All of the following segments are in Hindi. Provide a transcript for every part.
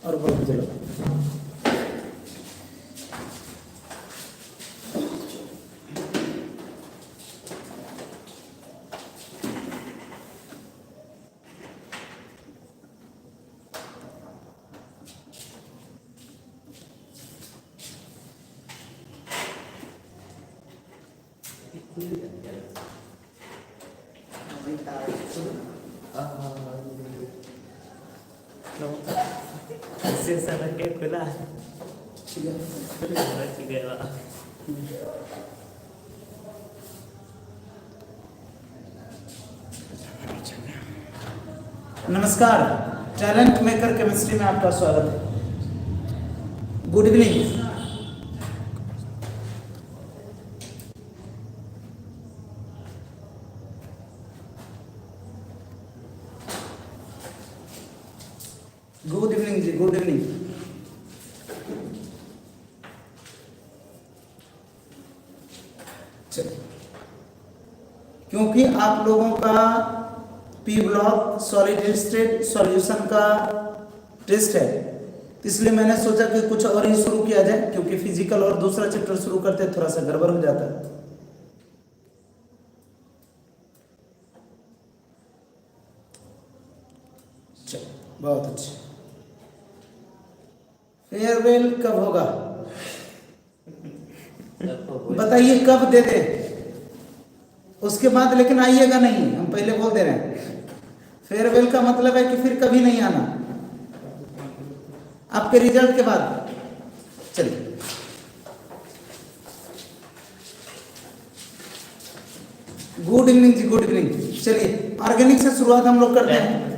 और बल्ब जलो। नमस्कार, टैलेंट मेकर केमिस्ट्री में आपका स्वागत है। Good evening. गुड इवनिंग जी, गुड इवनिंग। चलिए, क्योंकि आप लोगों का P block solid state solution का टेस्ट है, इसलिए मैंने सोचा कि कुछ और ही शुरू किया जाए, क्योंकि फिजिकल और दूसरा चैप्टर शुरू करते थोड़ा सा गड़बड़ हो जाता है। चलो, बहुत अच्छे। फेयरवेल कब होगा बताइए, कब दे दे? उसके बाद लेकिन आइएगा नहीं, हम पहले बोल दे रहे हैं। फेयरवेल का मतलब है कि फिर कभी नहीं आना, आपके रिजल्ट के बाद। चलिए, गुड इवनिंग जी, गुड इवनिंग। चलिए, ऑर्गेनिक से शुरुआत हम लोग करते हैं।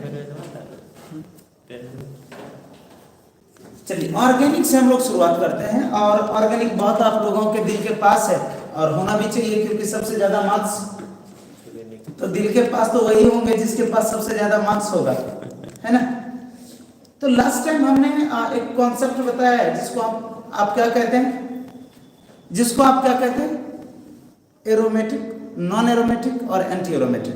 चलिए, ऑर्गेनिक से हम लोग शुरुआत करते हैं। और ऑर्गेनिक बहुत आप लोगों के दिल के पास है और होना भी चाहिए, क्योंकि सबसे ज्यादा मार्क्स तो दिल के पास तो वही होंगे जिसके पास सबसे ज्यादा मार्क्स होगा, है ना। तो लास्ट टाइम हमने एक कॉन्सेप्ट बताया है जिसको आप क्या कहते हैं, जिसको आप क्या कहते हैं? एरोमेटिक, नॉन एरोमेटिक और एंटी एरोमेटिक।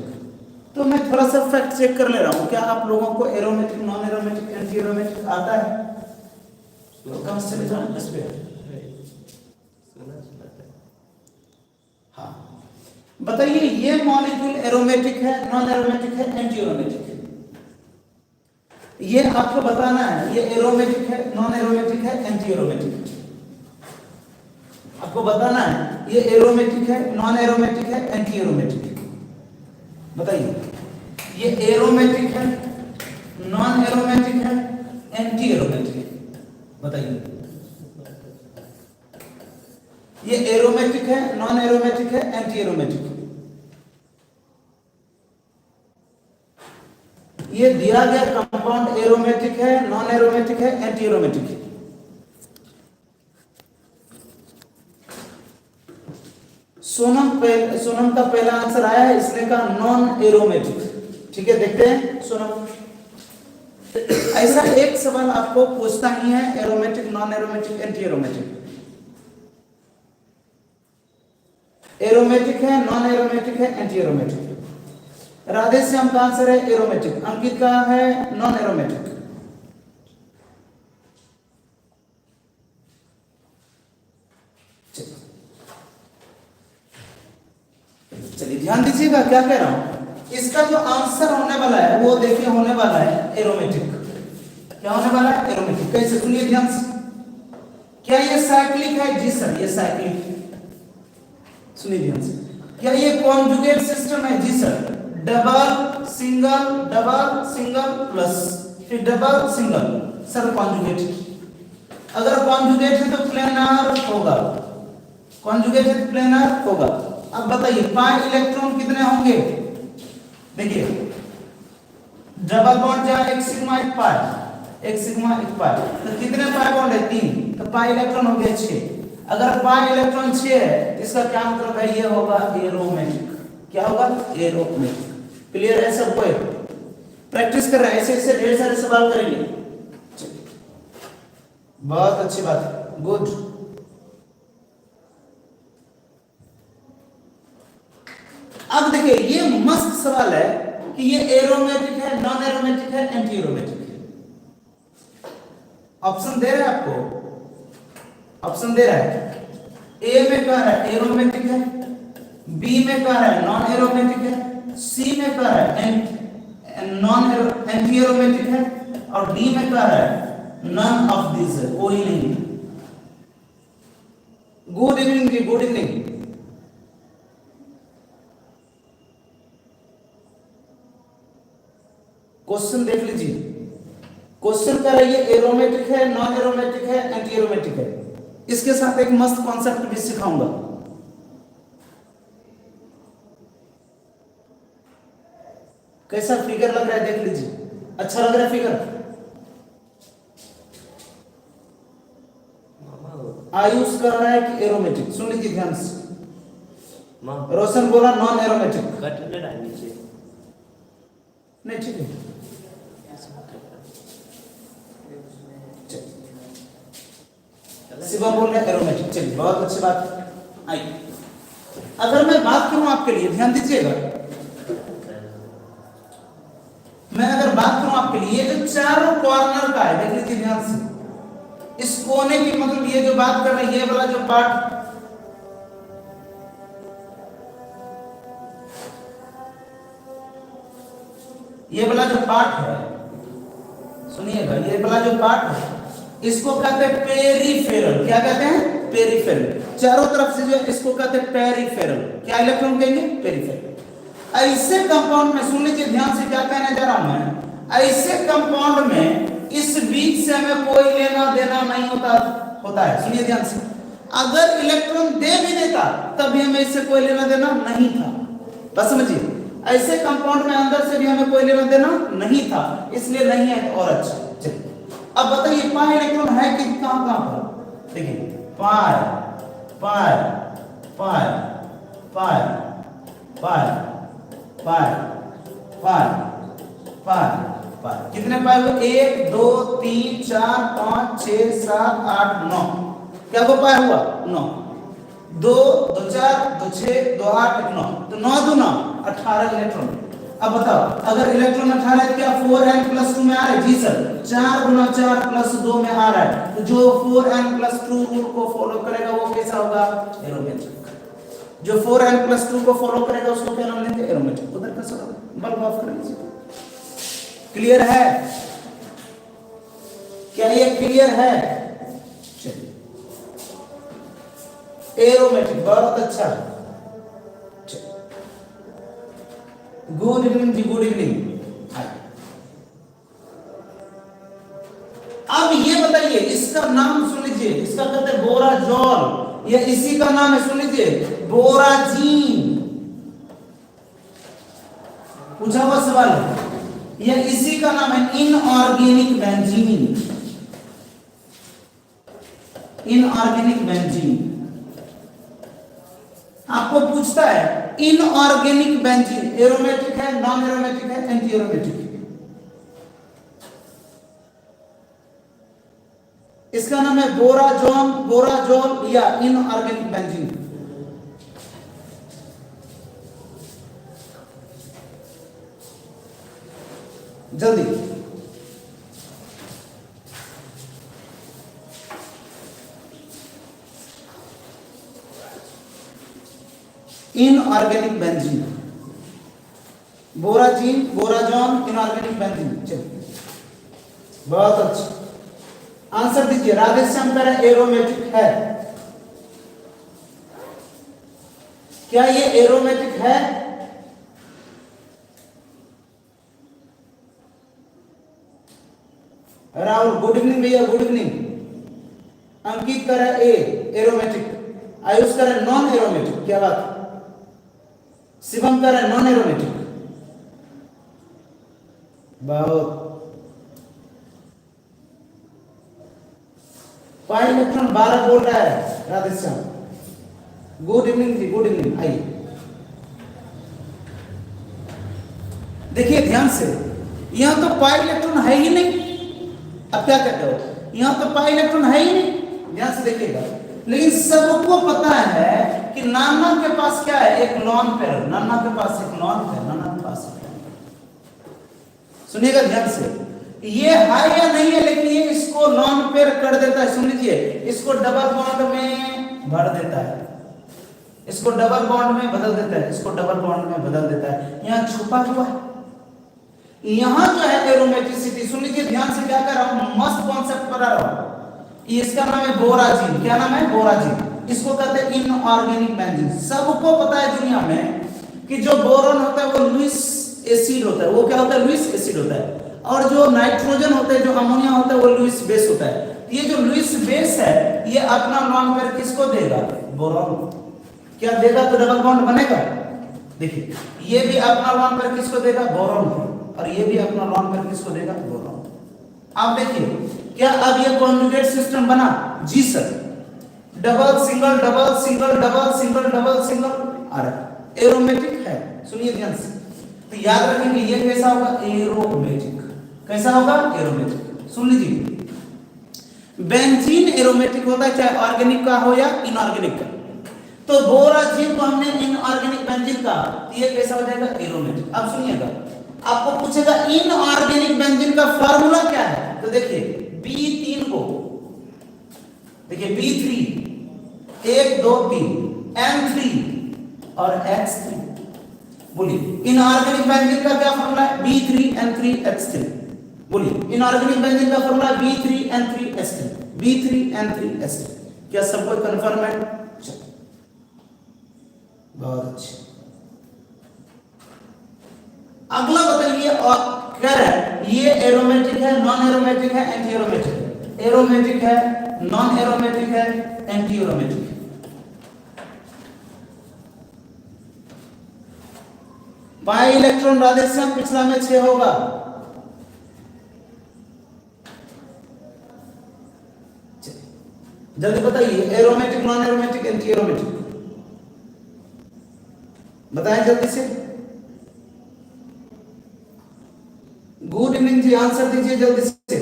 तो मैं थोड़ा सा फैक्ट चेक कर ले रहा हूँ, क्या आप लोगों को aromatic, non aromatic, anti aromatic आता है? तो कम से कम इस पे हाँ बताइए, ये मॉलिक्यूल एरोमेटिक है, नॉन एरोमेटिक है, एंटी एरोमेटिक है? ये आपको बताना है, ये एरोमेटिक है, नॉन एरोमेटिक है, एंटी एरोमेटिक है। आपको बताना है ये एरोमेटिक है, नॉन एरोमेटिक है, एंटी एरोमेटिक है। बताइए, ये एरोमेटिक है, नॉन एरोमेटिक है, एंटी एरोमेटिक है? बताइए, ये एरोमेटिक है, नॉन एरोमेटिक है, एंटी एरोमेटिक है? ये दिया गया कंपाउंड एरोमेटिक है, नॉन एरोमेटिक है, एंटी एरोमेटिक है? सोनम का पहला आंसर आया है, इसने कहा नॉन एरोमेटिक। ठीक है, देखते हैं सोनम। ऐसा एक सवाल आपको पूछता ही है, aromatic, non aromatic, anti aromatic. Aromatic है, नॉन एरोमेटिक है, एंटी एरोमेटिक। राधे श्याम का आंसर है एरोमेटिक, अंकित का है नॉन एरोमेटिक। चलिए ध्यान दीजिएगा क्या कह रहा हूं। इसका जो आंसर होने वाला है वो देखिए, होने वाला है एरोमेटिक। क्या होने वाला है? एरोमेटिक। कैसे? सुनिए ध्यान से। क्या ये साइक्लिक है? जी सर, ये साइक्लिक। सुनिए ध्यान से। क्या ये कॉन्जुगेट सिस्टम है? जी सर। डबल सिंगल प्लस फिर डबल सिंगल, सर कॉन्जुगेट। अगर कॉन्जुगेट है तो प्लेनर होगा, कॉन्जुगेट है तो प्लेनर होगा। अब बताइए, पाई इलेक्ट्रॉन कितने होंगे? देखिए, डबल बॉन्ड जा एक सिग्मा एक पाई, एक सिग्मा एक पाई, तो कितने पाई बॉन्ड है? 3, तो पाई इलेक्ट्रॉन हो गया 6। अगर पाई इलेक्ट्रॉन 6 है, इसका क्या मतलब है? ये होगा एरोमेटिक। क्या होगा? एरोमेटिक। क्लियर है सबको? प्रैक्टिस कर रहे हैं, ऐसे ऐसे ढेर सारे सवाल करेंगे। बहुत अच्छी बात, गुड। अब देखिए, ये मस्त सवाल है कि ये एरोमेटिक है, नॉन एरोमेटिक है, एंटी एरोमेटिक है। ऑप्शन दे रहा है आपको, ऑप्शन दे रहा है। ए में कह रहा है एरोमेटिक है, बी में कह रहा है नॉन एरोमेटिक है, सी में कह रहा है नॉन एंटी एरोमेटिक है, और डी में कह रहा है नन ऑफ दिस है, कोई नहीं। गुड इवनिंग जी, गुड इवनिंग। क्वेश्चन देख लीजिए, क्वेश्चन कर रही है एरोमेटिक है, नॉन एरोमेटिक है, एंटी एरोमेटिक है। इसके साथ एक मस्त कॉन्सेप्ट भी सिखाऊंगा। कैसा फिगर लग रहा है देख लीजिए, अच्छा लग रहा है फिगर। आयुष कर रहा है कि एरोमेटिक, सुन लीजिए ध्यान से। रोशन बोला नॉन एरोमेटिक, नहीं ठीक है। शिवा बोल रहे एरोमेटिक, चलिए बहुत अच्छी बात आई। अगर मैं बात करूं आपके लिए, ध्यान दीजिएगा, मैं अगर बात करूं आपके लिए, ये जो चारों कॉर्नर का है देख लीजिए ध्यान से, इस कोने की मतलब ये जो बात कर रहे हैं, ये वाला जो पार्ट, ये वाला जो पार्ट है, सुनिएगा, ये वाला जो पार्ट है इसको कहते हैं पेरिफेरल। क्या कहते हैं? पेरिफेरल। चारों तरफ से जो है इसको कहते हैं पेरिफेरल। क्या इलेक्ट्रॉन कहेंगे? पेरिफेरल। ऐसे कंपाउंड में सुन लीजिए ध्यान से, क्या कहने जा रहा हूं मैं, ऐसे कंपाउंड में इस बीच से हमें कोई लेना देना नहीं होता है। सुनिए ध्यान से, अगर इलेक्ट्रॉन दे भी देता तब भी हमें इससे कोई लेना देना नहीं था। बस समझिए, ऐसे कंपाउंड में अंदर से भी हमें कोई लेना देना नहीं था, इसलिए नहीं है और अच्छा। चलिए अब बताइए पाई इलेक्ट्रॉन है कि कहां पर? देखिए पाई पाई पाई पाई पाई पाई पाई पाई पाई, कितने पाई हुए? 1 2 3 4 5 6 7 8 9। क्या को पाई हुआ? 9। 2 2 4 2 6 2 8 1 9, तो 9 2 9 18 इलेक्ट्रॉन। अब बताओ, अगर इलेक्ट्रॉन 18 है, क्या 4n+2 में आ रहा है? जी सर। 4 × 4 + 2 में आ रहा है, तो जो 4n+2 रूल को फॉलो करेगा वो कैसा होगा? एरोमेटिक। जो 4n+2 को फॉलो करेगा उसको क्या नाम लेंगे? एरोमेटिक। उधर कैसा होगा? बल्ब ऑफ कर लीजिए। क्लियर है? क्या ये क्लियर है? चलिए, एरोमेटिक बहुत अच्छा है। गुड इवनिंग जी, गुड इवनिंग। अब ये बताइए, इसका नाम सुन लीजिए, इसका कहते हैं बोराजोल, या इसी का नाम है, सुन लीजिए, बोराजीन। पूछा हुआ सवाल है, या इसी का नाम है इनऑर्गेनिक बेंजीन। इनऑर्गेनिक बेंजीन आपको पूछता है, इनऑर्गेनिक बेंजीन एरोमेटिक है, नॉन एरोमेटिक है, एंटी एरोमेटिक है? इसका नाम है बोराजोल या इनऑर्गेनिक बेंजीन। जल्दी इनऑर्गेनिक बेंजीन, बोराजीन, बोराजोन, इनऑर्गेनिक बेंजीन। चलिए बहुत अच्छा, आंसर दीजिए। राधेश्याम कह रहे एरोमेटिक है। क्या ये एरोमेटिक है? राहुल गुड इवनिंग भैया, गुड इवनिंग। अंकित कह रहा ए एरोमेटिक, आयुष कह रहा नॉन एरोमेटिक। क्या बात? शिवम कह रहा नॉन एरोमेटिक। बहुत पाई इलेक्ट्रॉन 12 बोल रहा है राधेश्याम। गुड इवनिंग जी, गुड इवनिंग। आइए देखिए ध्यान से, यहां तो पाई इलेक्ट्रॉन है ही नहीं। अब क्या कहते हो, यहां तो पाई इलेक्ट्रॉन है ही नहीं, ध्यान से देखिएगा। लेकिन सबको पता है कि नाना के पास क्या है? एक लॉन पेयर। नाना के पास एक लॉन पेयर, नाना के पास सुनिएगा ध्यान से, ये है या नहीं है, लेकिन ये इसको लॉन पेयर पेयर कर देता है, सुन लीजिए, इसको डबल बॉन्ड में भर देता है, इसको डबल बॉन्ड में बदल देता है, इसको डबल बॉन्ड में बदल देता है। यहाँ छुपा हुआ है, यहाँ जो है एरोमेटिसिटी, सुन लीजिए ध्यान से, क्या कर रहा हूं, मस्त कॉन्सेप्ट बता रहा हूं। इसका नाम है बोराजिन। क्या नाम है? बोराजिन। इसको कहते हैं इनऑर्गेनिक बेंजीन। सबको पता है दुनिया में कि जो बोरॉन होता है वो लुईस एसिड होता है। वो क्या होता है? लुईस एसिड होता है। और जो नाइट्रोजन होता है, जो अमोनिया होता है, वो लुईस बेस होता है। ये जो लुईस बेस है, ये अपना लॉन्ग पेयर किसको देगा? बोरॉन। क्या देगा? तो डबल बॉन्ड बनेगा। देखिए, ये भी अपना लॉन्ग पेयर किसको देगा? बोरॉन को। और ये भी अपना लॉन्ग पेयर किसको देगा? बोरॉन। आप देखिए, क्या अब ये कॉन्जुगेट सिस्टम बना? जी sir. Double single double single double single double single, अरे एरोमेटिक है। सुनिए ध्यान से, तो याद रखेंगे ये कैसा होगा? एरोमेटिक। कैसा होगा? एरोमेटिक। सुन लीजिए, बेंजीन एरोमेटिक होता है, चाहे ऑर्गेनिक का हो या इनऑर्गेनिक का। तो बोराजिन को हमने इनऑर्गेनिक बेंजीन का, ये कैसा हो जाएगा? एरोमेटिक। अब सुनिएगा, आपको पूछेगा इनऑर्गेनिक बेंजीन का फार्मूला क्या है? तो देखिए, B3 को देखिए, B3 1 2 3 N3 और X3। बोलिए, इनऑर्गेनिक बेंजीन का क्या फार्मूला है? B3N3X3। बोलिए, इनऑर्गेनिक बेंजीन का फार्मूला B3N3S3। B3N3S3। क्या सबको कंफर्म है? बहुत अच्छे। अगला बताइए, और कह रहा है ये एरोमेटिक है, नॉन एरोमेटिक है, एंटी एरोमेटिक है। एरोमेटिक है, नॉन एरोमेटिक है, एंटी एरोमेटिक है। बाई इलेक्ट्रॉन रेडिएशन पिछला में 6 होगा। जल्दी बताइए, aromatic, non aromatic, anti aromatic, बताएं जल्दी से। गुड इवनिंग जी, आंसर दीजिए जल्दी से।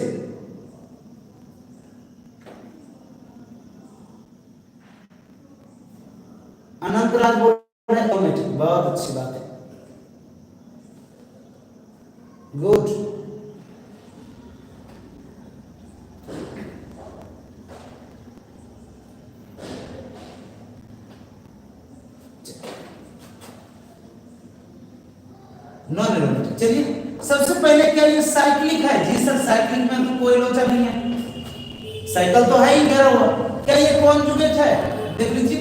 अनंतराज बोल रहे हैं एरोमेटिक। बहुत अच्छी बात है, गुड। Non aromatic. चलिए, सबसे पहले क्या ये साइक्लिक है? जी सर, साइक्लिक में तो कोई लोचा नहीं है, साइकिल तो है ही घेरा हुआ। क्या ये कॉन्जुगेट है? देख लीजिए,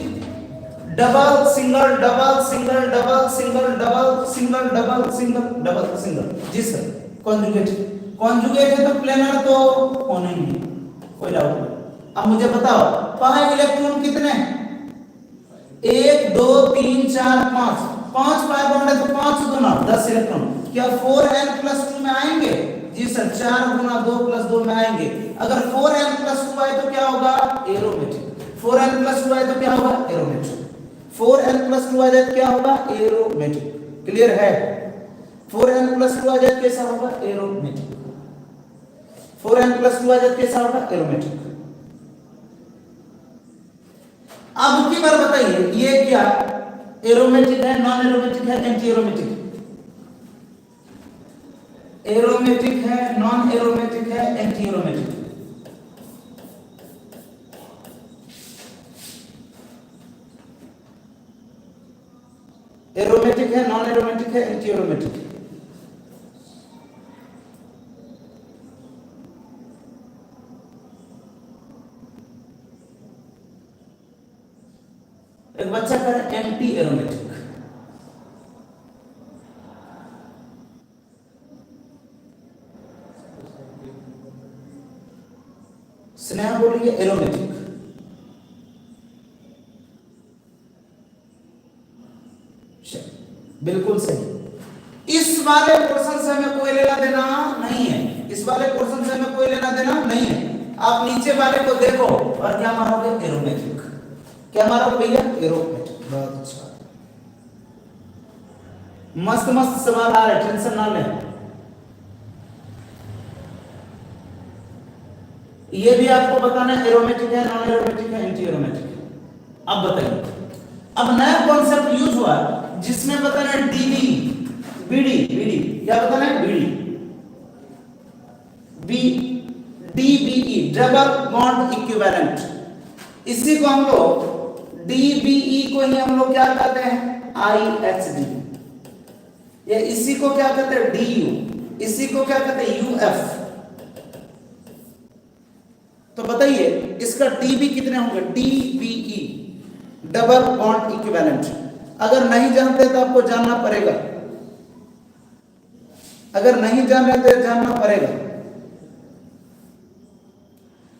double single double single double single double single double single double single. जी सर, कॉन्जुगेट। कॉन्जुगेट है तो प्लेनर तो होना ही है, कोई डाउट नहीं। अब मुझे बताओ, पाई इलेक्ट्रॉन कितने? 1 2 3 4 5। 5 पाई बॉन्ड है तो 5 गुना 10 इलेक्ट्रॉन। क्या 4n+2 में आएंगे? जी सर, 4 गुना 2 + 2 में आएंगे। अगर 4n+2 आए तो क्या होगा? एरोमेटिक। 4n+2 आए तो क्या होगा? एरोमेटिक। 4n+2 आ जाए तो क्या होगा? एरोमेटिक। क्लियर है? 4n+2 आ जाए कैसा होगा? एरोमेटिक। 4n+2 आ जाए कैसा होगा? एरोमेटिक। अब की बार बताइए, ये क्या एरोमेटिक है, नॉन एरोमेटिक है, एंटी एरोमेटिक? एरोमेटिक है, नॉन एरोमेटिक है, एंटी एरोमेटिक? एरोमेटिक है, नॉन एरोमेटिक है, एंटी एरोमेटिक? एक बच्चा करे एंटी एरोमेटिक। स्नेहा बोलिए एरोमेटिक। बिल्कुल सही। इस वाले पोर्शन से हमें कोई लेना देना नहीं है, इस वाले पोर्शन से हमें कोई लेना देना नहीं है। आप नीचे वाले को देखो और क्या मारोगे? एरोमेटिक। क्या मारोगे भैया? एरोमेटिक। बहुत अच्छा, मस्त मस्त सवाल आ रहे, टेंशन ना लें। ये भी आपको बताना है एरोमेटिक है, नॉन एरोमेटिक है, एंटी एरोमेटिक है। अब बताइए, अब नया कॉन्सेप्ट यूज हुआ जिसमें बताना है डीबी बीडी। बीडी क्या बताना है? BD B DBE double bond equivalent. इसी को हम लोग DBE को ही हम लोग क्या कहते हैं, IHD। या इसी को क्या कहते हैं, DU। इसी को क्या कहते हैं, UF। तो बताइए इसका DB कितने होंगे, DBE डबल बॉन्ड इक्विवेलेंट। अगर नहीं जानते तो आपको जानना पड़ेगा, अगर नहीं जान रहे तो जानना पड़ेगा।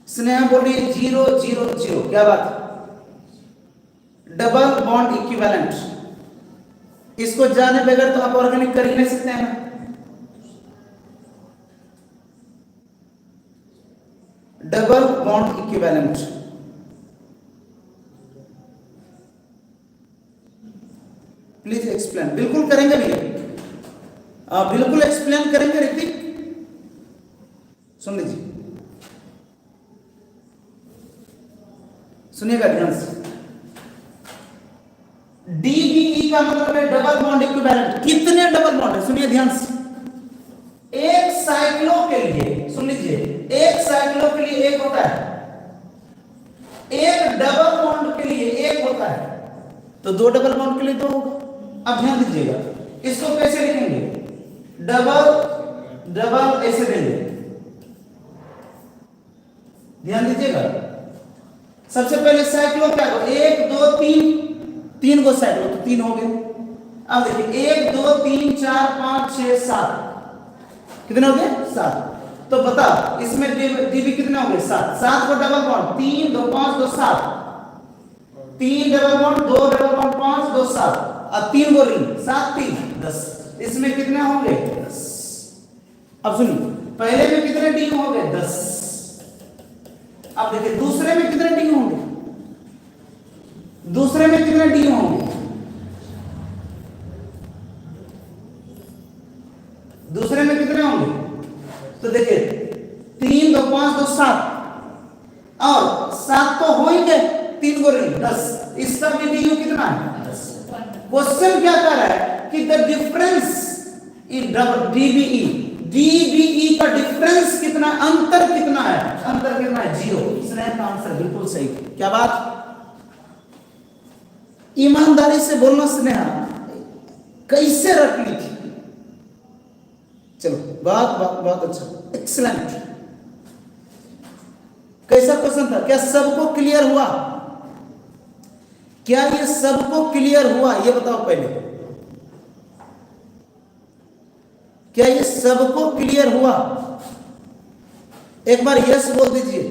स्नेहा बोलिए 0 0 0, क्या बात है, डबल बॉन्ड इक्विवेलेंट। इसको जाने बगैर तो आप ऑर्गेनिक कर ही नहीं सकते हैं ना। Double bond equivalent please explain. बिल्कुल करेंगे भैया, बिल्कुल एक्सप्लेन करेंगे। ऋतिक सुन लीजिए, सुनिएगा ध्यान से। DBE का मतलब है डबल बॉन्ड इक्विवेलेंट। कितने डबल बॉन्ड है, सुनिए ध्यान से। एक साइक्लो के लिए, सुन लीजिए, एक साइक्लो के लिए एक होता है, एक डबल बॉन्ड के लिए एक होता है, तो दो डबल बॉन्ड के लिए दो होगा। अब ध्यान दीजिएगा, इसको कैसे लिखेंगे, डबल डबल ऐसे देंगे। ध्यान दीजिएगा, सबसे पहले साइक्लो क्या हो, 1 2 3, 3 को साइक्लो तो 3 हो गए। अब देखिए 1 2 3 4 5 6 7, कितने हो गए, 7। तो बता इसमें DB कितने हो गए, 7। 7 को double bond, 3 2 5 2 7, 3 double bond 2 double bond 5 2 7, अब 3 को रिंग, 7 3 10। इसमें कितने होंगे, 10। अब सुनिए, पहले में कितने डी हो गए, 10। अब देखिए दूसरे में कितने डी होंगे, दूसरे में कितने डी होंगे, दूसरे में कितने होंगे, तो देखिए 3 2 5 2 7, और 7 तो हो ही गए, 3 को रिंग 10। इसका भी डी कितना है, 10। क्वेश्चन क्या कर रहा है कि द डिफरेंस इन DBE का डिफरेंस कितना, अंतर कितना है, अंतर कितना है, 0। स्नेहा का आंसर बिल्कुल सही। क्या बात, ईमानदारी से बोलना स्नेहा, कैसे रख ली थी, चलो बहुत अच्छा, एक्सीलेंट। कैसा क्वेश्चन था, क्या सबको क्लियर हुआ, क्या ये सबको क्लियर हुआ, ये बताओ पहले, क्या ये सबको क्लियर हुआ, एक बार यस बोल दीजिए,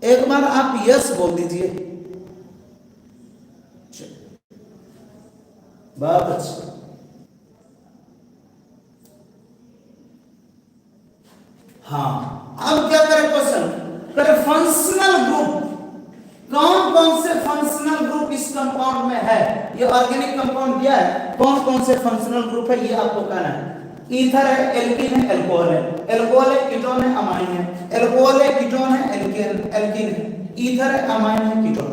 एक बार आप यस बोल दीजिए। बहुत अच्छा, हाँ। अब क्या करें, क्वेश्चन करें फंक्शनल ग्रुप, कौन कौन से फंक्शनल ग्रुप इस कंपाउंड में है, ये ऑर्गेनिक कंपाउंड दिया है, कौन कौन से फंक्शनल ग्रुप है ये आपको कहना है। ईथर है, एल्कीन है, एल्कोहल है, एल्कोहल है, कीटोन है, अमाइन है, एल्कोहल है, कीटोन है, एल्कीन है, ईथर है, अमाइन है, कीटोन।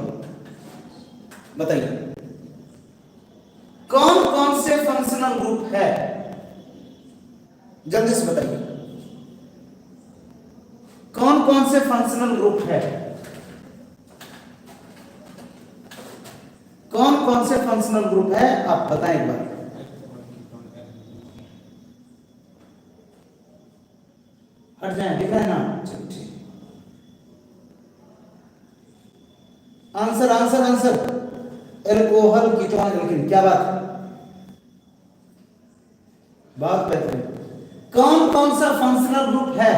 बताइए कौन कौन से फंक्शनल ग्रुप है, जल्दी से बताइए, कौन कौन से फंक्शनल ग्रुप है, कौन कौन से फंक्शनल ग्रुप है, आप बताएं एक बार। हट जाए, दिख रहा है ना, चलो ठीक। Answer answer answer, alcohol, ketone, alkene. क्या बात, बात बेहतरीन। कौन कौन सा फंक्शनल ग्रुप है,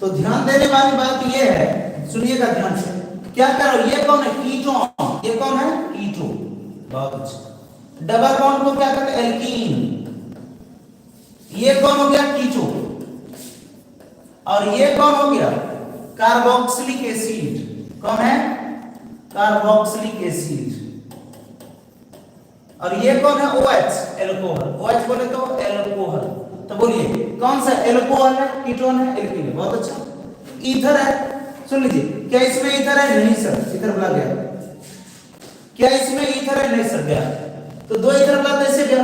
तो ध्यान देने वाली बात यह है, सुनिएगा ध्यान से, क्या करो, ये कौन है, कीटोन, ये कौन है, कीटोन। बहुत अच्छा। डबल बॉन्ड को क्या कहते हैं, एल्कीन। ये कौन हो गया, कीटोन। और ये कौन हो गया, कार्बोक्सिलिक एसिड। कौन है, कार्बोक्सिलिक एसिड। और ये कौन है, OH, एल्कोहल। OH बोले तो एल्कोहल। तो बोलिए कौन सा, एल्कोहल है, कीटोन है, एल्कीन है। बहुत अच्छा। ईथर है, सुन लीजिए, क्या इसमें ईथर है, नहीं सर, इधर बुला गया। क्या इसमें ईथर है, नहीं सर गया, तो दो ईथर बुला कैसे गया,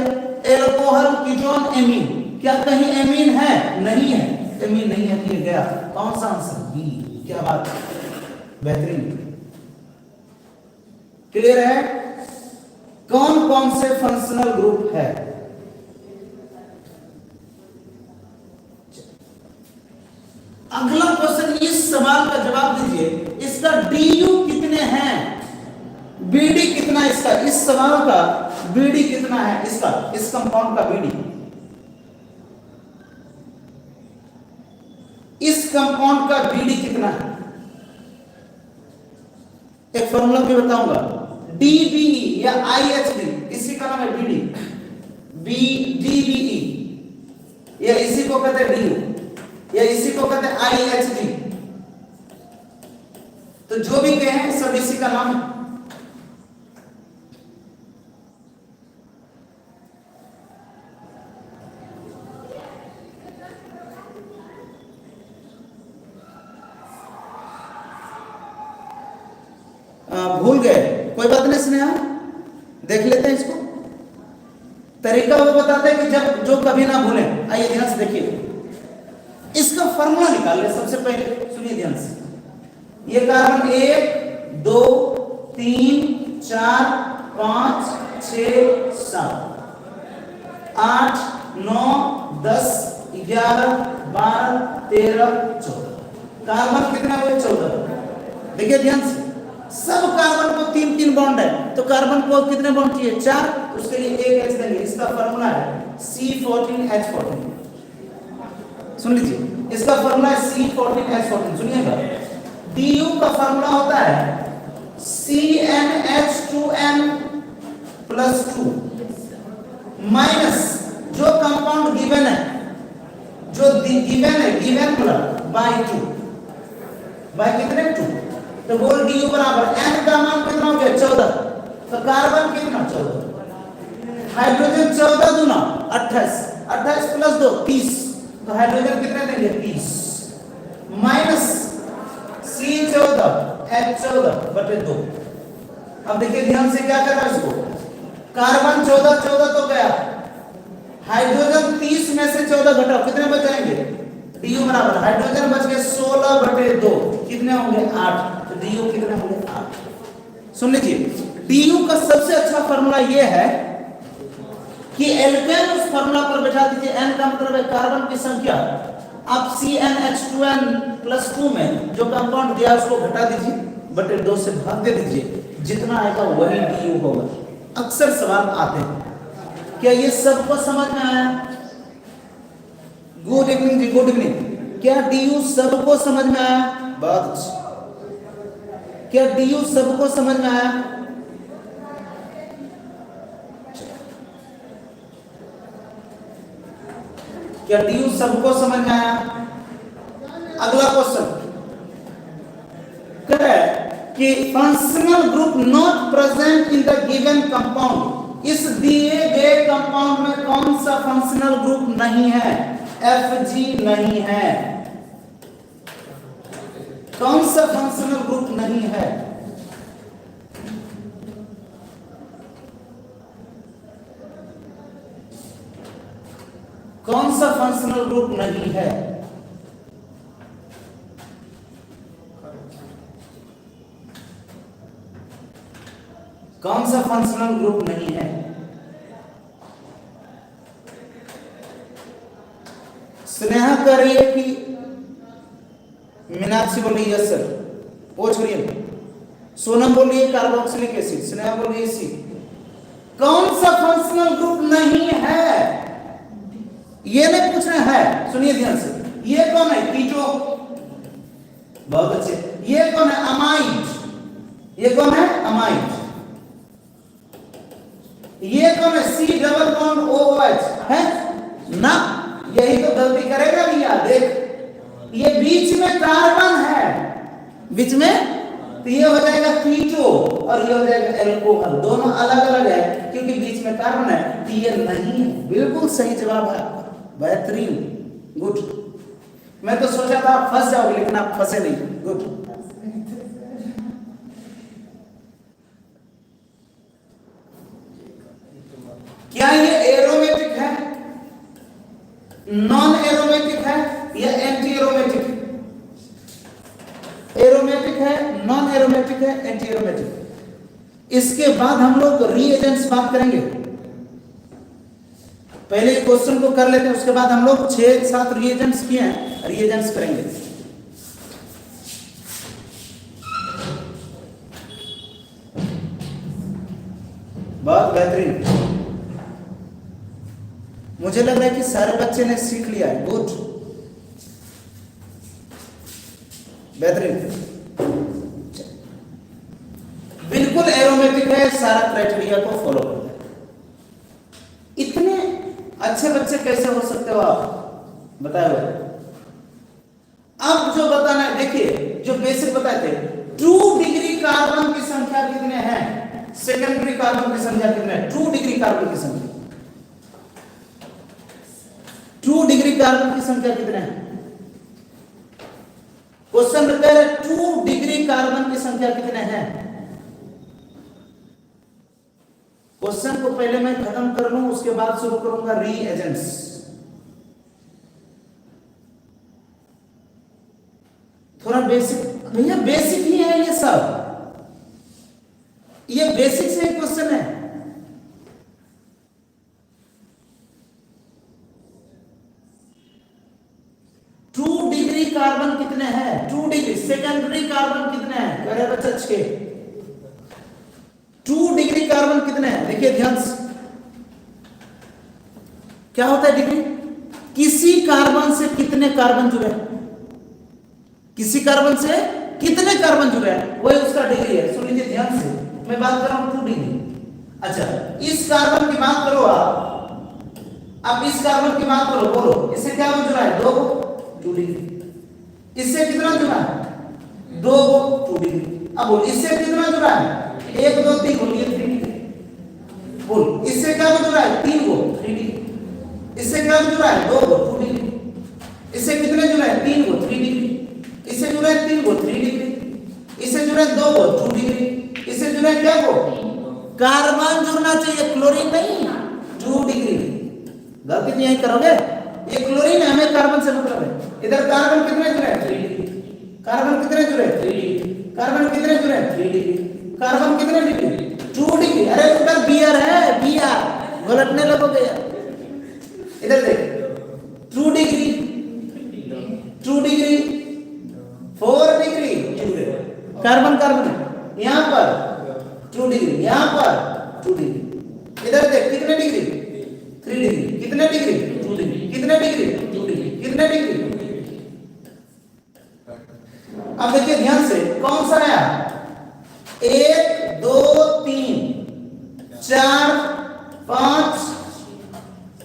एल्कोहल, कीटोन, एमीन। क्या कहीं एमीन है, नहीं है, ये मीन नहीं है कि ये गया। कौन सा आंसर? बी। क्या बात, बेहतरीन, क्लियर है। कौन कौन से फंक्शनल ग्रुप है? अगला क्वेश्चन, इस सवाल का जवाब दीजिए, इसका डीयू कितने हैं, बीडी कितना है इसका, इस सवाल का बीडी कितना है इसका, इस कंपाउंड का बीडी, इस कंपाउंड का बीडी कितना है? एक फॉर्मूला भी बताऊंगा, डीबीई या आईएचडी, इसी का नाम है बीडी, डीबीई, या इसी को कहते हैं डीयू, या इसी को कहते हैं आईएचडी। तो जो भी कहें सब इसी का नाम है। भूल गए, कोई बात नहीं स्नेहा, देख लेते हैं इसको। तरीका वो बताते हैं कि जब जो कभी ना भूलें। आइए ध्यान से देखिए, इसका फॉर्मूला निकाल ले। सबसे पहले सुनिए ध्यान से, ये कार्बन 1 2 3 4 5 6 7 8 9 10 11 12 13 14, कार्बन कितना हुए? 14। देखिए ध्यान से, सब कार्बन को 3 बॉन्ड है, तो कार्बन को कितने बॉन्ड चाहिए? 4, उसके लिए एक H देंगे। इसका फार्मूला है C14H14। सुन लीजिए, इसका फार्मूला है C14H14। सुनिएगा, DU का फार्मूला होता है CnH2n+2 माइनस जो कंपाउंड गिवन है, जो गिवन है, गिवन बाय 2, बाय कितने? 2। तो बोल DU बराबर n का मान कितना हो गया? 14। तो कार्बन कितना? 14। हाइड्रोजन 14 दूना 28, 28 + 2 30। तो हाइड्रोजन कितने देंगे? 30 माइनस C14H14/2। अब देखिए ध्यान से क्या करना है इसको, कार्बन 14 तो गया, हाइड्रोजन 30 में से 14 घटाओ, कितने बच जाएंगे? DU बराबर हाइड्रोजन बच गए 16/2, कितने होंगे? 8। तो DU कितने होंगे? 8। सुन लीजिए, DU का सबसे अच्छा फार्मूला ये है कि एल्केन उस फार्मूला पर बैठा दीजिए। n का मतलब है कार्बन की संख्या। आप CnH2n+2 में जो कंपाउंड दिया उसको घटा दीजिए, बटे 2 से भाग दे दीजिए, जितना आएगा वही DU होगा। अक्सर सवाल आते हैं, क्या ये सबको समझ में आया? गुड इवनिंग जी, गुड इवनिंग। क्या DU सबको समझ में आया? बहुत अच्छा। क्या DU सबको समझ में आया? क्या DU सबको समझ में आया? अगला क्वेश्चन क्या है कि functional group not present in the given compound, इस दिए गए कंपाउंड में कौन सा फंक्शनल ग्रुप नहीं है? Fg नहीं है। कौन सा फंक्शनल ग्रुप नहीं है? कौन सा फंक्शनल ग्रुप नहीं है? कौन सा फंक्शनल ग्रुप नहीं है? स्नेहा कर रही है कि मीनाक्षी बोल रही है? Yes sir. वो छोड़िए, सोनम बोल रही है कार्बोक्सिलिक एसिड, स्नेहा बोल रही है सी। कौन सा फंक्शनल ग्रुप नहीं है? ये नहीं पूछना है, सुनिए ध्यान से। ये कौन है? कीटो, बहुत अच्छे। ये कौन है? अमाइड। ये कौन है? अमाइड। ये कौन है? C⋅OH है ना? यही तो गलती करेगा भैया। देख, ये बीच में कार्बन है, बीच में, तो ये हो जाएगा कीटो और ये हो जाएगा एल्कोहल। दोनों अलग अलग है क्योंकि बीच में कार्बन है, तो ये नहीं है। बिल्कुल सही जवाब है, बेहतरीन, गुड। मैं तो सोचा था आप फंस जाओगे, लेकिन आप फंसे नहीं, गुड। क्या ये एरोमेटिक है, नॉन एरोमेटिक है, या एरोमेटिक है, एंटी एरोमेटिक। इसके बाद हम लोग रीएजेंट्स बात करेंगे। पहले क्वेश्चन को कर लेते हैं, उसके बाद हम लोग 6-7 रीएजेंट्स किए हैं, रीएजेंट्स करेंगे। बहुत बेहतरीन, मुझे लग रहा है कि सारे बच्चे ने सीख लिया है। गुड, बेहतरीन, बिल्कुल एरोमेटिक है, सारा क्राइटेरिया को फॉलो करता है। इतने अच्छे बच्चे कैसे हो सकते हो आप, बताओ। अब जो बताना है, देखिए जो बेसिक बताए थे, 2 डिग्री कार्बन की संख्या कितने हैं, सेकेंडरी कार्बन की संख्या कितने हैं, 2 डिग्री कार्बन की संख्या, 2 डिग्री कार्बन की संख्या कितने हैं। क्वेश्चन कह रहे 2 डिग्री कार्बन की संख्या कितने हैं। क्वेश्चन को पहले मैं खत्म कर लूं, उसके बाद शुरू करूंगा रीएजेंट्स। थोड़ा बेसिक, भैया बेसिक ही है ये सब, ये बेसिक से क्वेश्चन है। टू डिग्री कार्बन कितने हैं, 2 डिग्री, सेकेंडरी कार्बन कितने हैं, कह रहे बच्चा 6। 2 डिग्री कार्बन कितने हैं, देखिए ध्यान से, क्या होता है डिग्री, किसी कार्बन से कितने कार्बन जुड़े हैं, किसी कार्बन से कितने कार्बन जुड़े हैं, वही उसका डिग्री है। सुन लीजिए ध्यान से, मैं बात कर रहा हूं 2 डिग्री। अच्छा, इस कार्बन की बात करो आप इस कार्बन की बात करो, बोलो इससे क्या जुड़ा है, 2 डिग्री। इससे कितना जुड़ा है, 2 डिग्री। अब बोल इससे कितना जुड़ा है, 1 2 3, बोलिए 3 डिग्री। बोल इससे क्या जुड़ा है, 3 3 डिग्री। इससे क्या जुड़ा है, 2 डिग्री। इससे कितने जुड़ा है, 3 3 डिग्री। इससे जुड़ा है 3 3 डिग्री। इससे जुड़ा है 2 डिग्री। इससे जुड़ा है क्या, कार्बन जुड़ना चाहिए, क्लोरीन नहीं। 2 डिग्री, गलती नहीं करोगे, ये क्लोरीन है, हमें कार्बन से मतलब है। इधर कार्बन कितने जुड़े हैं, 3 डिग्री। कार्बन कितने जुड़े हैं, 3 डिग्री। कार्बन कितने जुड़े हैं, 3 डिग्री। कार्बन कितने डिग्री, 2 डिग्री। अरे उधर बियर है, बियर घोलटने लगोगे यार। इधर देख, 2 degree, 2 degree, 4 degree, carbon carbon यहाँ पर 2 डिग्री, यहाँ पर 2 डिग्री। इधर देख कितने डिग्री, 3 डिग्री। कितने डिग्री, 2 डिग्री। कितने डिग्री, 2 डिग्री। कितने डिग्री। अब देखिए ध्यान से, कौन सा आया, 1 2 3 4 5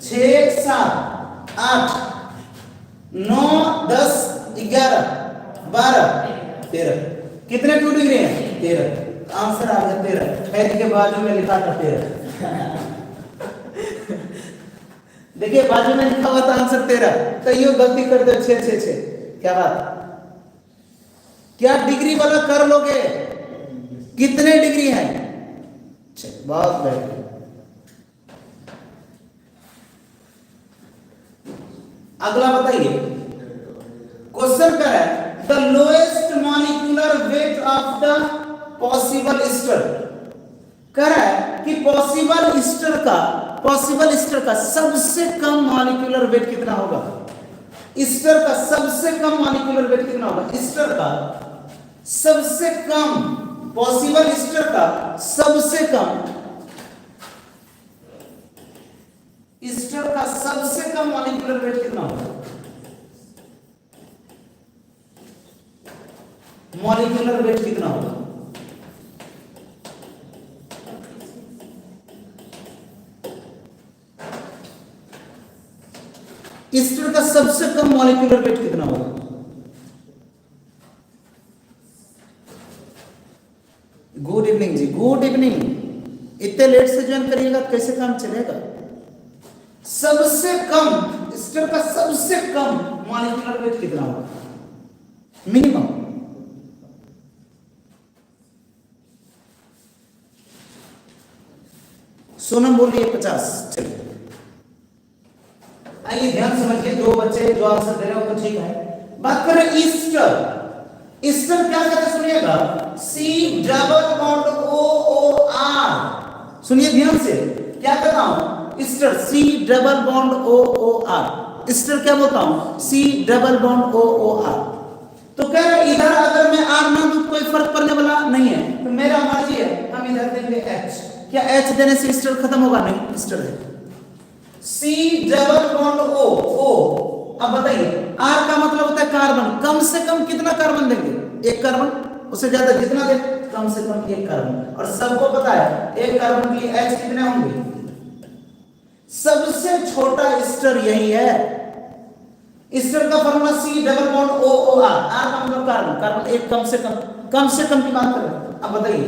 6 7 8 9 10 11 12 13। कितने 2 डिग्री हैं, 13। आंसर आ गया 13। पैर के बाजू में लिखा था 13। देखिए बाजू में लिखा हुआ था आंसर 13, तो ये गलती कर दो 6 6 6। क्या बात, क्या डिग्री वाला कर लोगे, कितने डिग्री है, बहुत बेहतरीन। अगला बताइए, क्वेश्चन क्या है, the lowest molecular weight of the possible Easter. कह रहा है कि पॉसिबल ईस्टर का सबसे कम मॉलिक्यूलर वेट कितना होगा। ईस्टर का सबसे कम मॉलिक्यूलर वेट कितना होगा, ईस्टर का सबसे कम, पॉसिबल ईस्टर का सबसे कम, ईस्टर का सबसे कम मॉलिक्यूलर वेट कितना होगा, मॉलिक्यूलर वेट कितना होगा। ईस्टर का सबसे कम मॉलिक्यूलर वेट कितना होगा। गुड इवनिंग जी, गुड इवनिंग। इतने लेट से ज्वाइन करिएगा कैसे काम चलेगा। सबसे कम, ईस्टर का सबसे कम मॉलिक्यूलर वेट कितना होगा, मिनिमम। सोनम बोलिए 50। चलिए आइए ध्यान समझिए, 2 बच्चे जो आंसर दे रहे हो तो ठीक है। बात करें ईस्टर, ईस्टर क्या कहते हैं सुनिएगा, C double bond O O R. सुनिए ध्यान से, क्या कहता हूं, ester C double bond O O R. Ester क्या बोलता हूं, C double bond O O R. तो कह रहे इधर अगर मैं आर ना दूं कोई फर्क पड़ने वाला नहीं है, तो मेरा मर्जी है, हम इधर देंगे एच। क्या एच देने से ईस्टर खत्म होगा? नहीं, ईस्टर है सी डबल बॉन्ड ओ ओ। अब बताइए, आर का मतलब होता है कार्बन, कम से कम कितना कार्बन देंगे? एक कार्बन, उससे ज्यादा जितना दे कम से कम एक कार्बन। और सबको पता है एक कार्बन के लिए एच कितने होंगे? सबसे छोटा ईस्टर यही है। ईस्टर का formula C double bond O O R. R का मतलब कार्बन, कार्बन एक, कम से कम की बात करें। अब बताइए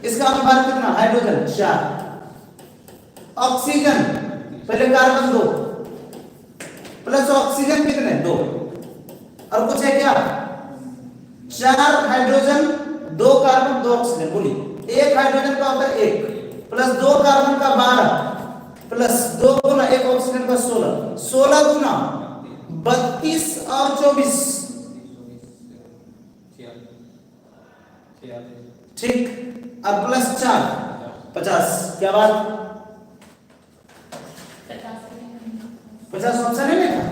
इसका अनुपात कितना? हाइड्रोजन 4, ऑक्सीजन पहले कार्बन 2 प्लस ऑक्सीजन कितने? 2। और कुछ है क्या? 4 हाइड्रोजन 2 कार्बन 2 ऑक्सीजन। बोलिए, एक हाइड्रोजन का होता है 1 प्लस 2 कार्बन का 12 प्लस 2 गुना 1 ऑक्सीजन का 16, 16 गुना 32 और 24, ठीक, और प्लस 4 50। क्या बात? 50 ऑप्शन है ना,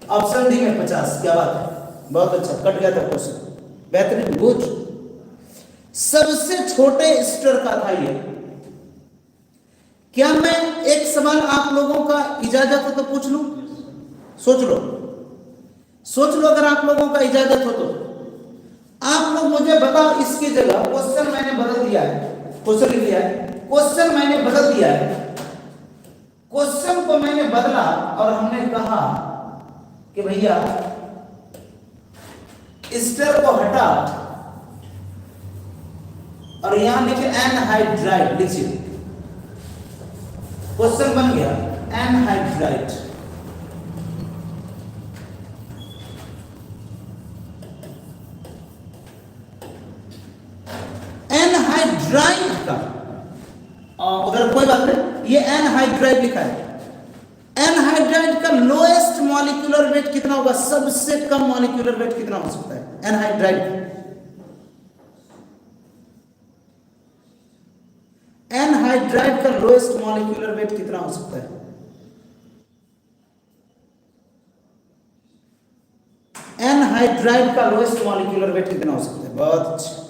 ऑप्शन डी में 50। क्या बात है, बहुत अच्छा, कट गया था क्वेश्चन, बेहतरीन, गुड। सबसे छोटे ईस्टर का था ये। क्या मैं एक सवाल आप लोगों का इजाजत हो तो पूछ लूं? सोच लो, सोच लो, अगर आप लोगों का इजाजत हो तो आप लोग मुझे बताओ, इसकी जगह क्वेश्चन मैंने बदल दिया है, क्वेश्चन लिख दिया है, क्वेश्चन मैंने बदल दिया है। क्वेश्चन को मैंने बदला और हमने कहा कि भैया ईस्टर को हटा और यहां लिखे एनहाइड्राइड, लिखिए, क्वेश्चन बन गया एनहाइड्राइड। एनहाइड्राइड का उधर कोई बात नहीं, ये एनहाइड्राइड लिखा है। एनहाइड्राइड का लोएस्ट मॉलिक्यूलर वेट कितना होगा? सबसे कम मॉलिक्यूलर वेट कितना हो सकता है एनहाइड्राइड? एनहाइड्राइड का लोएस्ट मॉलिक्यूलर वेट कितना हो सकता है? एनहाइड्राइड का लोएस्ट मॉलिक्यूलर वेट कितना हो सकता है? बहुत अच्छा।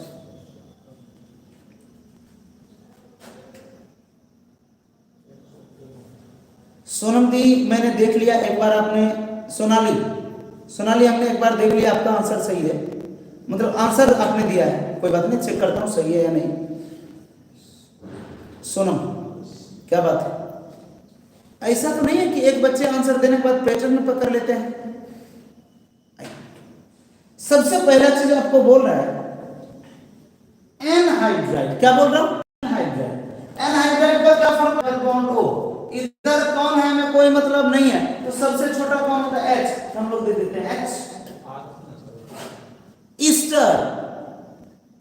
सोनम दी मैंने देख लिया एक बार, आपने सोनाली हमने एक बार देख लिया, आपका आंसर सही है, मतलब आंसर आपने दिया है, कोई बात नहीं, चेक करता हूं सही है या नहीं। सोनम, क्या बात है, ऐसा तो नहीं है कि एक बच्चे आंसर देने के बाद पैटर्न में पकड़ लेते हैं। सबसे पहला चीज आपको बोल रहा है एनहाइड्राइड, क्या बोल रहा हूं? एनहाइड्राइड। एनहाइड्राइड का क्या फॉर्मूला? बॉन्ड ओ, इधर कौन है में कोई मतलब नहीं है, तो सबसे छोटा कौन होता है? एच, हम लोग दे देते हैं एच। ईस्टर,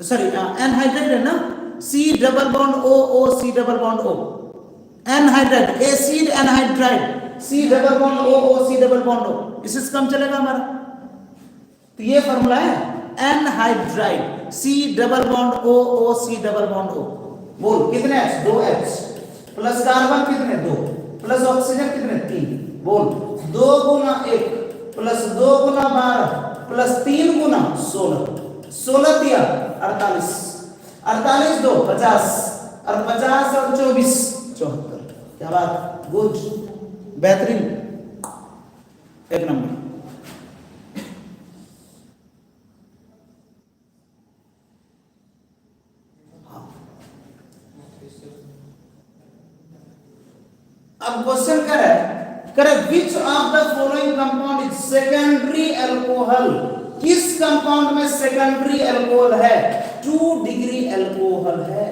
सॉरी एनहाइड्राइड है ना, C double bond O O, C double bond O, anhydride, acid anhydride, C double bond O O, C double bond O, इससे कम चलेगा हमारा। तो ये फॉर्मूला है anhydride, C double bond O O, C double bond O. बोल कितने एच? 2 एच प्लस कार्बन कितने? 2 प्लस ऑक्सीजन कितने? 3। बोल 2 गुना 1 प्लस 2 गुना 12 प्लस 3 गुना 16, 16 दिया 48, 48 2 50, और 50 और 24 74। क्या बात, गुड, बेहतरीन, एक नंबर। अब क्वेश्चन क्या है, करे which of the following compound is secondary alcohol? किस कंपाउंड में सेकेंडरी अल्कोहल है? 2 डिग्री अल्कोहल है।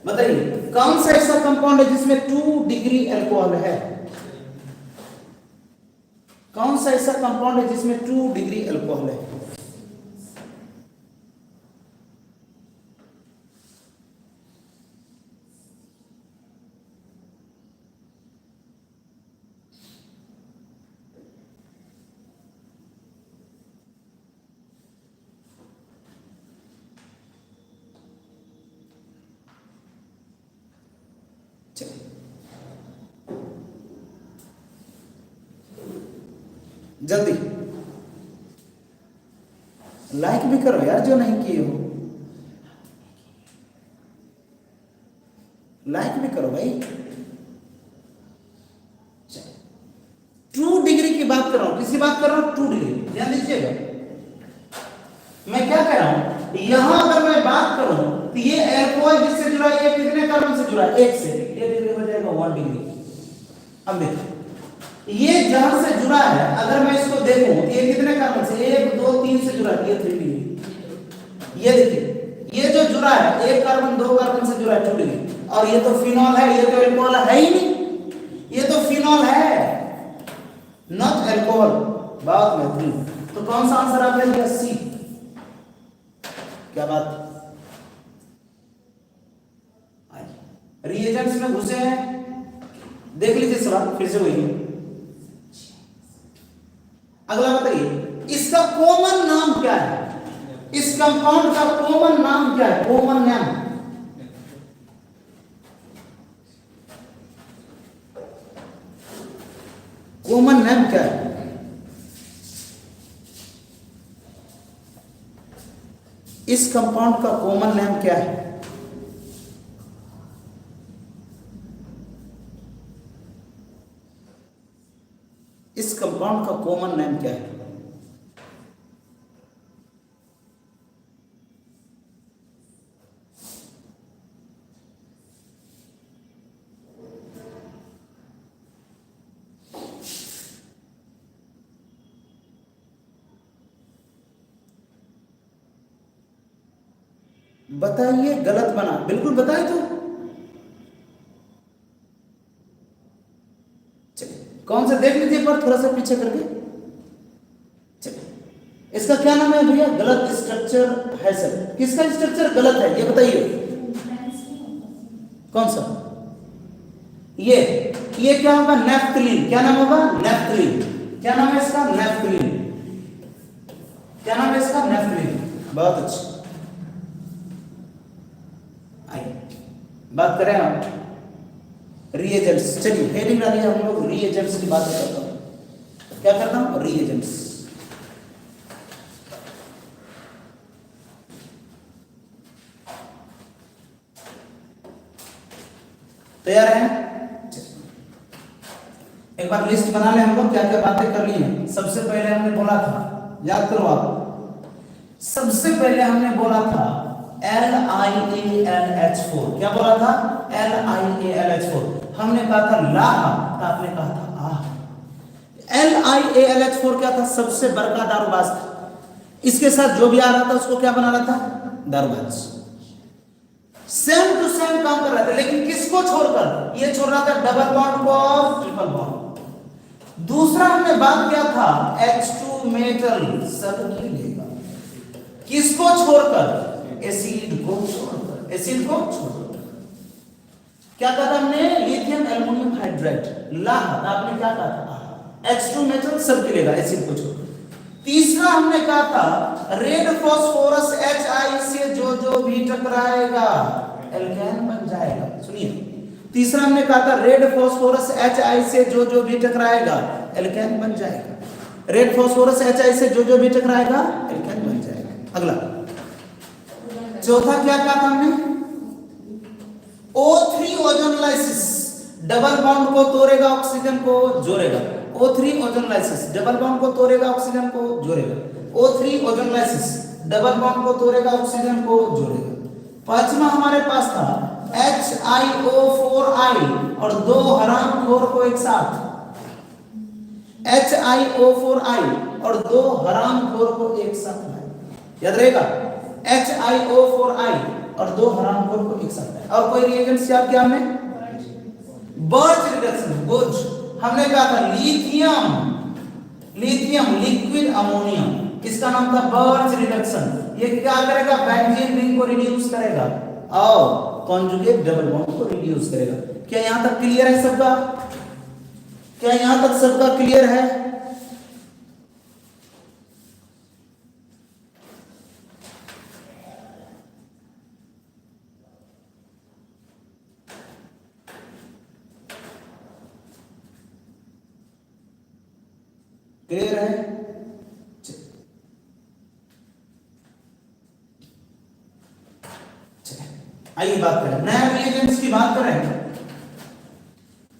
बताइए कौन सा ऐसा कंपाउंड है जिसमें 2 डिग्री अल्कोहल है? कौन सा ऐसा कंपाउंड है जिसमें 2 डिग्री अल्कोहल है? जल्दी लाइक भी करो यार, जो नहीं किए हो लाइक भी करो भाई। 2 डिग्री की बात कर रहा हूं, किसकी बात कर रहा हूं? 2 डिग्री। ध्यान दीजिएगा मैं क्या कह रहा हूं, यहां अगर मैं बात करूं तो ये एल्कोहल जिससे जुड़ा है ये कितने कार्बन से जुड़ा है? 1 से। ये डिग्री हो जाएगा 1 डिग्री। अब देखो ये जहां से जुड़ा है अगर मैं इसको देखूं ये कितने कार्बन से? 1 2 3 से जुड़ा है, ये 3 डिग्री। ये देखिए ये जो जुड़ा है 1 कार्बन 2 कार्बन से जुड़ा है 2 डिग्री। और ये तो फिनॉल है, ये तो एल्कोहल है ही नहीं, ये तो फिनॉल है नॉट एल्कोहल। बात महत्वपूर्ण। तो कौन सा आंसर आ गया? सी। क्या बात? रिएजेंट्स में घुसे हैं, देख लीजिए सवाल फिर से वही। अगला बताइए इसका कॉमन नाम क्या है? इस कंपाउंड का कॉमन नाम क्या है? कॉमन नाम कॉमन नेम क्या है? इस कंपाउंड का कॉमन नेम क्या है? इस कंपाउंड का कॉमन नेम क्या है? बताइए, गलत बना बिल्कुल बताए तो। चलिए कौन सा देख लीजिए पर थोड़ा सा पीछे करके। चलिए इसका क्या नाम है भैया? गलत स्ट्रक्चर है सर। किसका स्ट्रक्चर गलत है ये बताइए। कौन सा? ये क्या होगा? नेफ्थलीन। क्या नाम होगा? नेफ्थलीन। क्या नाम है इसका? नेफ्थलीन। क्या नाम है इसका? नेफ्थलीन। बहुत अच्छा। बात करें हम रिएजेंट्स। चलिए हेडिंग डालिए, हम लोग रिएजेंट्स की बात करता हूं। क्या करता हूं? रिएजेंट्स। तैयार हैं? एक बार लिस्ट बना ले हम लोग क्या क्या बातें कर ली हैं। सबसे पहले हमने बोला था, याद करो आप, सबसे पहले हमने बोला था LiAlH4। क्या बोला था? LiAlH4। हमने कहा था ला, तो आपने कहा था आ। LiAlH4 क्या था? सबसे बड़का दारूबाज था। इसके साथ जो भी आ रहा था उसको क्या बना रहा था? दारूबाज। सेम टू सेम काम कर रहा था, लेकिन किसको छोड़कर? ये छोड़ रहा था डबल बॉन्ड को और ट्रिपल बॉन्ड। दूसरा हमने बात किया था H2 मेटल सब की लेगा। किसको छोड़कर? एसिड को छोड़कर। एसिड को छोड़कर क्या कहा था हमने? लिथियम एल्युमिनियम हाइड्राइड ला, आपने क्या कहा था? H2 मेटल सब लेगा एसिड को छोड़कर। तीसरा हमने कहा था रेड फास्फोरस HI से जो भी टकराएगा एल्केन बन जाएगा। सुनिए, तीसरा हमने कहा था रेड फास्फोरस HI से जो भी टकराएगा एल्केन बन जाएगा। रेड फास्फोरस HI से जो भी टकराएगा एल्केन बन जाएगा। अगला चौथा क्या कहा था हमने? O3 ओजोनलाइसिस डबल बॉन्ड को तोड़ेगा, ऑक्सीजन को जोड़ेगा। O3 ओजोनलाइसिस डबल बॉन्ड को तोड़ेगा, ऑक्सीजन को जोड़ेगा। O3 ओजोनलाइसिस डबल बॉन्ड को तोड़ेगा, ऑक्सीजन को जोड़ेगा। पांचवा हमारे पास था HiO4I और 2 हरामखोर को एक साथ। HiO4I और 2 हरामखोर को एक साथ लाए। याद रहेगा? HiO4I और 2 हरामखोर को एक साथ लाए। और कोई रिएजेंट्स याद किया हमने? Birch reduction. बोझ हमने कहा था लिथियम लिक्विड अमोनियम, इसका नाम था बर्च रिडक्शन। ये क्या करेगा? बेंजीन रिंग को रिड्यूस करेगा और कॉन्जुगेट डबल बॉन्ड को रिड्यूस करेगा। क्या यहां तक क्लियर है सबका? क्या यहां तक सबका क्लियर है? क्लियर है? आइए बात करें नए रिएजेंट्स की बात करें।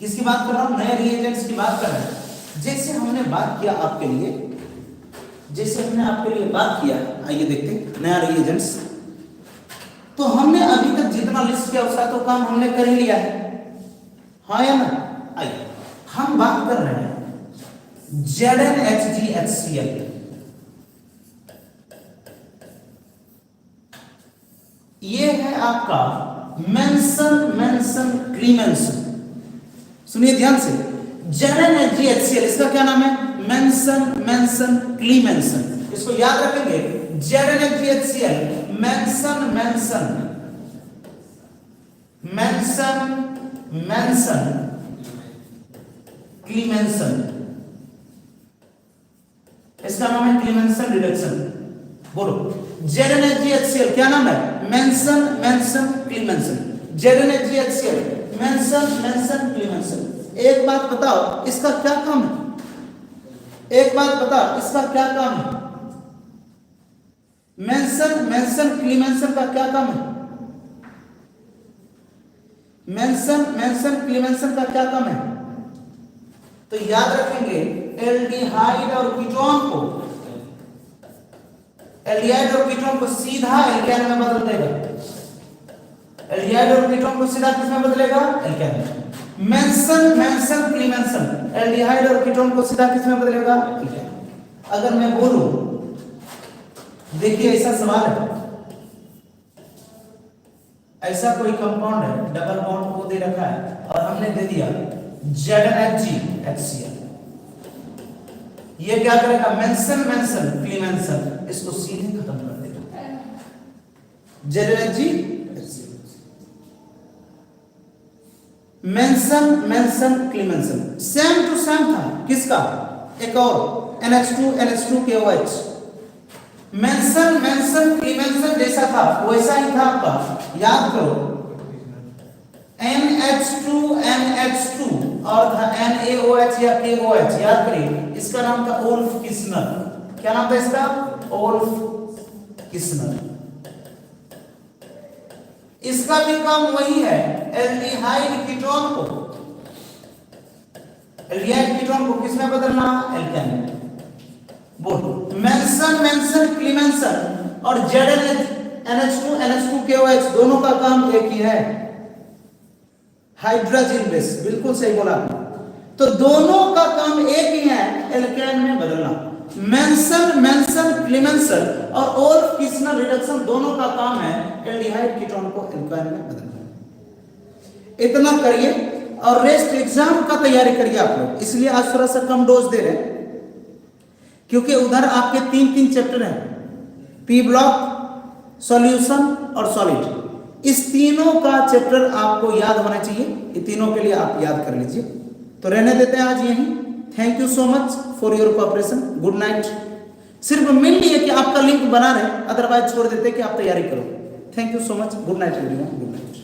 किसकी बात कर रहा हूं? नए रिएजेंट्स की बात कर रहे हैं। जैसे हमने बात किया आपके लिए, बात किया, आइए देखते हैं नया रिएजेंट्स। तो हमने अभी तक जितना लिस्ट किया उसका तो काम हमने कर ही लिया है, हाँ या ना? आइए हम बात कर रहे हैं ZnHgHCl। ये है आपका मेंसन क्लीमेंसन। सुनिए ध्यान से, ZnHgHCl इसका क्या नाम है? मेंसन क्लीमेंसन। इसको याद रखेंगे, ZnHgHCl मेंसन क्लीमेंसन, इसका नाम है क्लीमेंसन रिडक्शन। बोलो ZnHgHCl क्या नाम है? मेंसन क्लीमेंसन। ZnHgHCl मेंसन क्लीमेंसन। एक बात बताओ इसका क्या काम है? एक बात बताओ इसका क्या काम है? मेंसन क्लीमेंसन का क्या काम है? मेंसन क्लीमेंसन का क्या काम है? तो याद रखेंगे एल्डिहाइड और कीटोन को सीधा एल्केन में बदल देगा। एल्डिहाइड और कीटोन को सीधा किस में बदलेगा? एल्केन में। मेंसन क्लीमेंसन एल्डिहाइड और कीटोन को सीधा किस में बदलेगा? एल्केन। अगर मैं बोलूं, देखिए ऐसा सवाल है, ऐसा कोई कंपाउंड है, डबल बॉन्ड को दे रखा है और हमने दे दिया ZnHgHCl। ये क्या करेगा? मेंसन क्लीमेंसन, इसको सीधे खत्म कर देगा। ZnHgHCl मेंसन क्लीमेंसन सेम टू सेम था। किसका? एक और NH2KOH। मेंसन क्लीमेंसन जैसा था वैसा ही था आपका, याद करो NH2 और था NaOH या KOH, याद करिए इसका नाम था ओल्फ किस्नर। क्या नाम था इसका? ओल्फ किस्नर। इसका भी काम वही है, एल्डिहाइड कीटोन को किसमें बदलना? एल्केन में। बोलो मेंसन क्लीमेंसन और NH2KOH दोनों का काम एक ही है, हाइड्रोजन बेस। बिल्कुल सही बोला आपने। तो दोनों का काम एक ही है, एल्केन में बदलना। मेंसन क्लीमेंसन और ओल्फ किस्नर रिडक्शन दोनों का काम है एल्डिहाइड कीटोन को एल्केन में बदलना। इतना करिए और रेस्ट एग्जाम का तैयारी करिए आप लोग। इसलिए आज थोड़ा सा कम डोज दे रहे हैं क्योंकि उधर आपके 3 चैप्टर हैं, पी ब्लॉक, सॉल्यूशन और सॉलिड। इस तीनों का चैप्टर आपको याद होना चाहिए, ये तीनों के लिए आप याद कर लीजिए। तो रहने देते हैं आज यहीं। Thank you so much for your cooperation. Good night. सिर्फ मिल लिए कि आपका लिंक बना रहे, अदरवाइज छोड़ देते कि आप तैयारी करो। Thank you so much. Good night everyone. Good night.